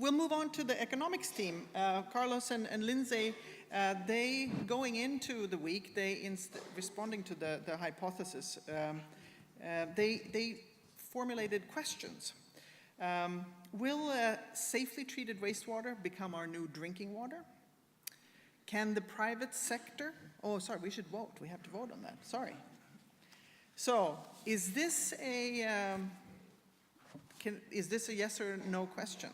we'll move on to the economics team. Carlos and Lindsay, they, going into the week, responding to the hypothesis, they formulated questions. Will safely treated wastewater become our new drinking water? Can the private sector, oh, sorry, we should vote. We have to vote on that, sorry. So, is this a yes or no question?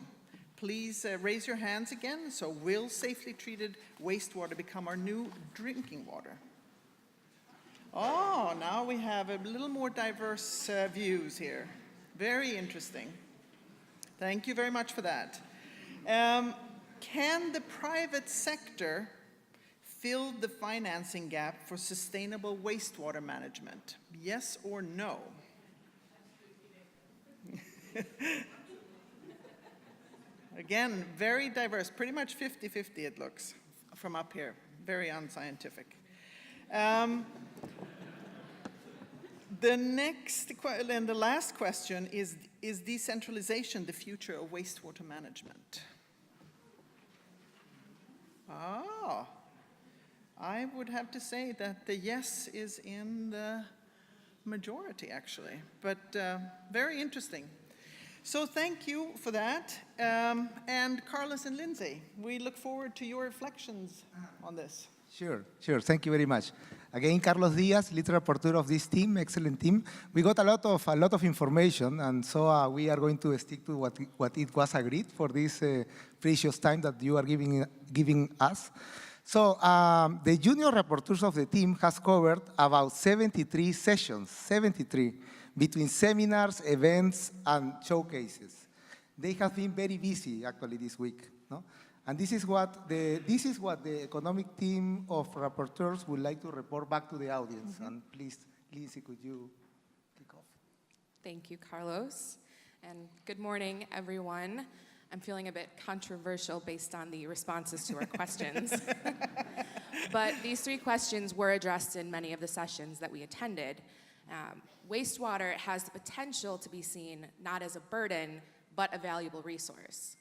Please raise your hands again. So, will safely treated wastewater become our new drinking water? Oh, now we have a little more diverse views here. Very interesting. Thank you very much for that. Can the private sector fill the financing gap for sustainable wastewater management? Yes or no? Again, very diverse, pretty much 50-50 it looks from up here. Very unscientific. The next and the last question is decentralization the future of wastewater management? Oh, I would have to say that the yes is in the majority, actually, but very interesting. So thank you for that. And Carlos and Lindsay, we look forward to your reflections on this. Sure. Thank you very much. Again, Carlos Diaz, lead rapporteur of this team, excellent team. We got a lot of information, and so we are going to stick to what it was agreed for this precious time that you are giving us. So the junior rapporteurs of the team has covered about 73 sessions, 73, between seminars, events, and showcases. They have been very busy, actually, this week. No? And this is what the economic team of rapporteurs would like to report back to the audience. Mm-hmm. And please, Lindsay, could you kick off? Thank you, Carlos. And good morning, everyone. I'm feeling a bit controversial based on the responses to our questions. But these 3 questions were addressed in many of the sessions that we attended. Wastewater has the potential to be seen not as a burden, but a valuable resource.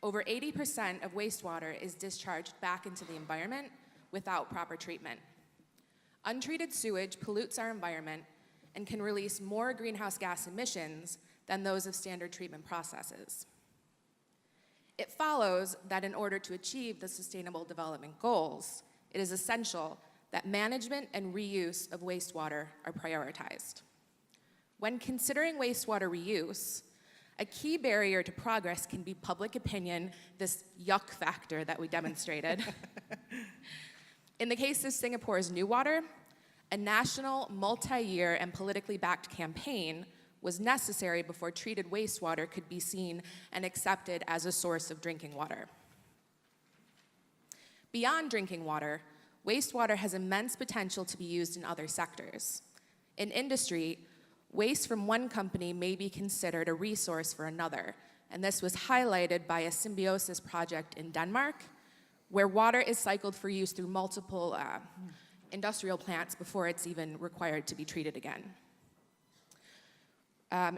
Over 80% of wastewater is discharged back into the environment without proper treatment. Untreated sewage pollutes our environment and can release more greenhouse gas emissions than those of standard treatment processes. It follows that in order to achieve the Sustainable Development Goals, it is essential that management and reuse of wastewater are prioritized. When considering wastewater reuse, a key barrier to progress can be public opinion, this yuck factor that we demonstrated. In the case of Singapore's New Water, a national, multi-year, and politically backed campaign was necessary before treated wastewater could be seen and accepted as a source of drinking water. Beyond drinking water, wastewater has immense potential to be used in other sectors. In industry, waste from one company may be considered a resource for another, and this was highlighted by a symbiosis project in Denmark, where water is cycled for use through multiple industrial plants before it's even required to be treated again.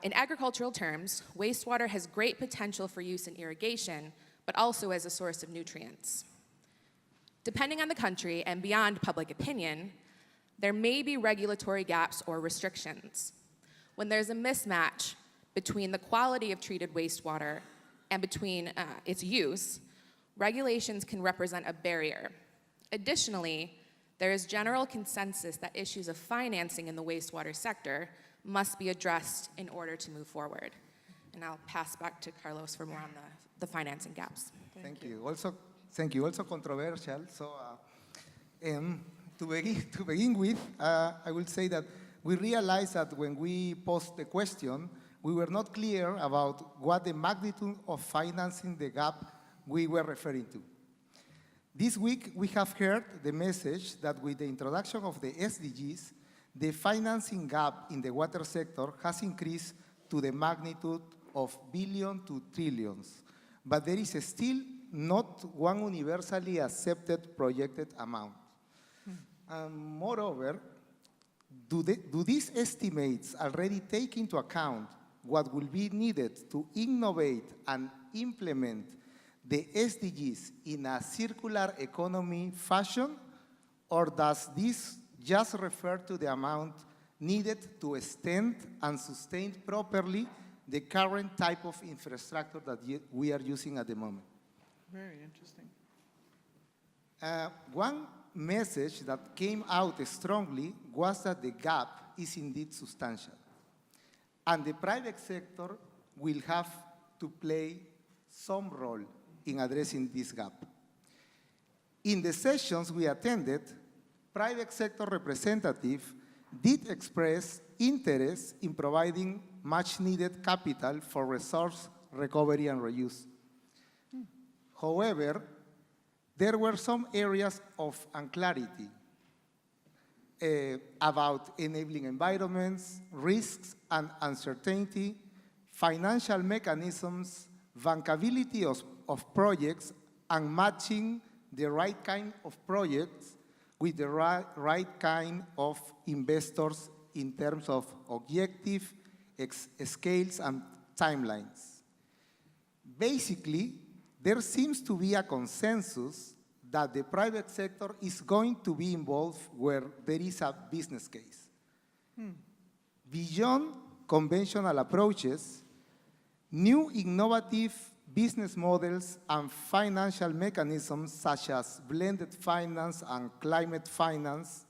In agricultural terms, wastewater has great potential for use in irrigation, but also as a source of nutrients. Depending on the country and beyond public opinion, there may be regulatory gaps or restrictions. When there's a mismatch between the quality of treated wastewater and between its use, regulations can represent a barrier. Additionally, there is general consensus that issues of financing in the wastewater sector must be addressed in order to move forward. And I'll pass back to Carlos for more on the financing gaps. Thank you. Also controversial. So to begin with, I will say that we realized that when we posed the question, we were not clear about what the magnitude of financing the gap we were referring to. This week, we have heard the message that with the introduction of the SDGs, the financing gap in the water sector has increased to the magnitude of billions to trillions, but there is still not one universally accepted projected amount. Moreover, do these estimates already take into account what will be needed to innovate and implement the SDGs in a circular economy fashion, or does this just refer to the amount needed to extend and sustain properly the current type of infrastructure that we are using at the moment? Very interesting. One message that came out strongly was that the gap is indeed substantial, and the private sector will have to play some role in addressing this gap. In the sessions we attended, private sector representatives did express interest in providing much-needed capital for resource recovery and reuse. However, there were some areas of unclarity about enabling environments, risks and uncertainty, financial mechanisms, bankability of projects, and matching the right kind of projects with the right kind of investors in terms of objective, scales, and timelines. Basically, there seems to be a consensus that the private sector is going to be involved where there is a business case. Beyond conventional approaches, new innovative business models and financial mechanisms such as blended finance and climate finance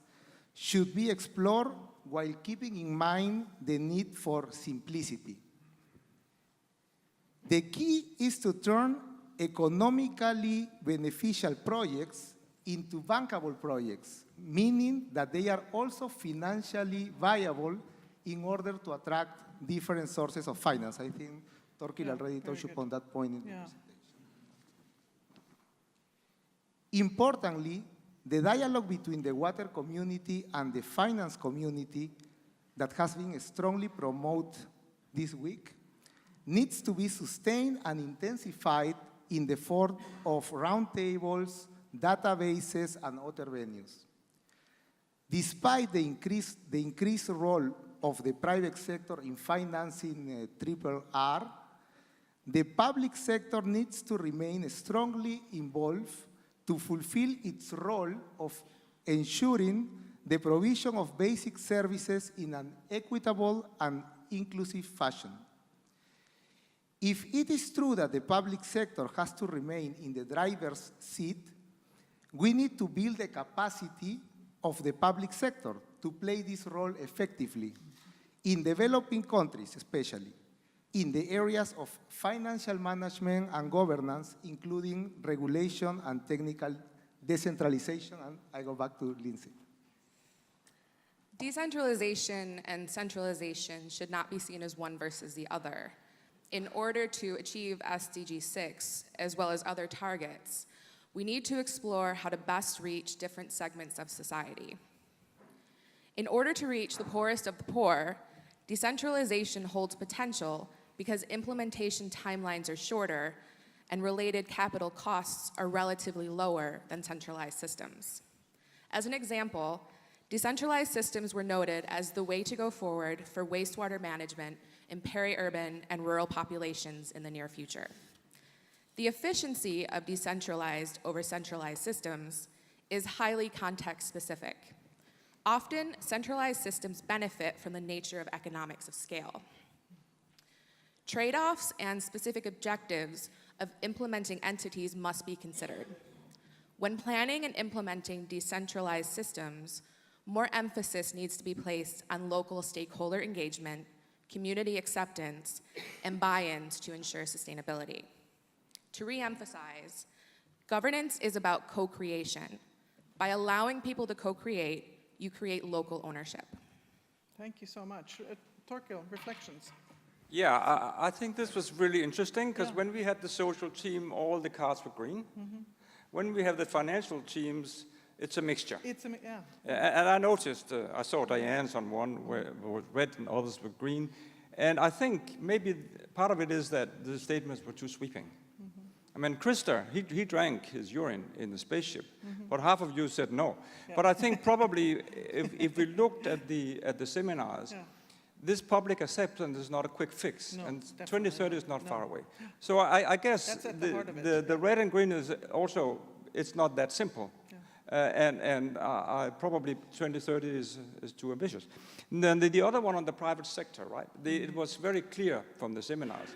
should be explored while keeping in mind the need for simplicity. The key is to turn economically beneficial projects into bankable projects, meaning that they are also financially viable in order to attract different sources of finance. I think Torquil already touched upon that point in the presentation. Importantly, the dialogue between the water community and the finance community that has been strongly promoted this week needs to be sustained and intensified in the form of roundtables, databases, and other venues. Despite the increased role of the private sector in financing RRR, the public sector needs to remain strongly involved to fulfill its role of ensuring the provision of basic services in an equitable and inclusive fashion. If it is true that the public sector has to remain in the driver's seat, we need to build the capacity of the public sector to play this role effectively, in developing countries especially, in the areas of financial management and governance, including regulation and technical decentralization. And I go back to Lindsay. Decentralization and centralization should not be seen as one versus the other. In order to achieve SDG 6, as well as other targets, we need to explore how to best reach different segments of society. In order to reach the poorest of the poor, decentralization holds potential because implementation timelines are shorter and related capital costs are relatively lower than centralized systems. As an example, decentralized systems were noted as the way to go forward for wastewater management in peri-urban and rural populations in the near future. The efficiency of decentralized over centralized systems is highly context-specific. Often, centralized systems benefit from the nature of economics of scale. Trade-offs and specific objectives of implementing entities must be considered. When planning and implementing decentralized systems, more emphasis needs to be placed on local stakeholder engagement, community acceptance, and buy-ins to ensure sustainability. To re-emphasize, governance is about co-creation. By allowing people to co-create, you create local ownership. Thank you so much. Torquil, reflections? Yeah, I think this was really interesting because when we had the social team, all the cards were green. When we have the financial teams, it's a mixture. And I noticed, I saw Diane's on one where it was red and others were green. And I think maybe part of it is that the statements were too sweeping. I mean, Krista, he drank his urine in the spaceship, but half of you said no. But I think probably if we looked at the seminars, this public acceptance is not a quick fix, No, and definitely 2030 is not not. far away. So I guess That's at the heart of it. the red and green is also, it's not that simple. And probably 2030 is too ambitious. And then the other one on the private sector, right? It was very clear from the seminars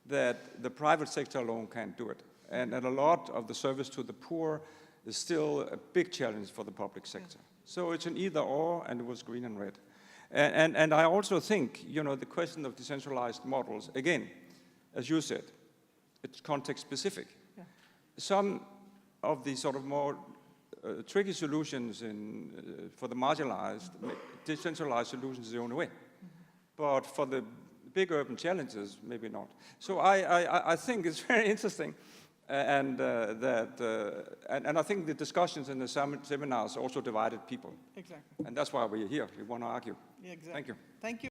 that the private sector alone can't do it. And that a lot of the service to the poor is still a big challenge for the public sector. So it's an either or, and it was green and red. And I also think, the question of decentralized models, again, as you said, it's context specific. Yeah. Some of the sort of more tricky solutions for the marginalized, decentralized solutions is the only way. But for the big urban challenges, maybe not. So I think it's very interesting, and I think the discussions in the seminars also divided people. Exactly. And that's why we're here. We want to argue. Yeah, exactly. Thank you. Thank you.